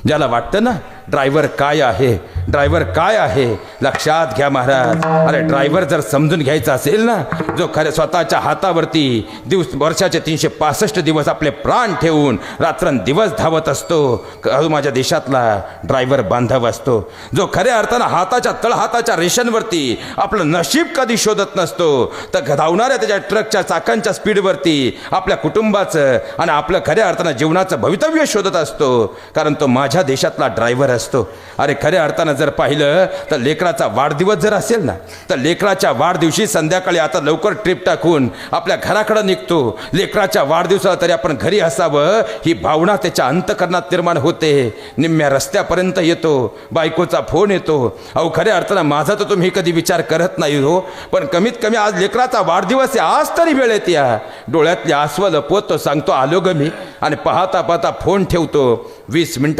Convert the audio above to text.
ज्याला वाटतं ना ड्रायव्हर काय आहे, ड्रायव्हर काय आहे, लक्षात घ्या महाराज. अरे ड्रायव्हर जर समजून घ्यायचा असेल ना, जो खऱ्या स्वतःच्या हातावरती वर्षाचे 365 दिवस आपले प्राण ठेवून रात्रंदिवस धावत असतो, माझ्या देशातला ड्रायव्हर बांधव असतो. जो खऱ्या अर्थानं हाताच्या तळहाताच्या रेषांवरती आपलं नशीब कधी शोधत नसतो, तर धावणाऱ्या त्याच्या ट्रकच्या चाकांच्या स्पीडवरती आपल्या कुटुंबाचं आणि आपलं खऱ्या अर्थानं जीवनाचं भवितव्य शोधत असतो, कारण तो माझ्या देशातला ड्रायव्हर असतो. अरे खऱ्या अर्थानं जर पाहिलं तर लेकराचा वाढदिवस जर असेल ना, तर लेकराच्या वाढदिवशी संध्याकाळी आता लवकर ट्रिप टाकून आपल्या घराकडे निघतो. लेकराच्या वाढदिवसाला तरी आपण घरी असावं ही भावना त्याच्या अंतःकरणात निर्माण होते. निम्म्या रस्त्यापर्यंत येतो, बायकोचा फोन येतो. अहो खऱ्या अर्थानं माझा तर तुम्ही कधी विचार करत नाही हो, पण कमीत कमी आज लेकराचा वाढदिवस आहे, आज तरी वेळेत या. डोळ्यातले आसवं लपवतो, सांगतो आलो ग मी, आणि पाहता पाहता फोन ठेवतो. 20 मिनिटात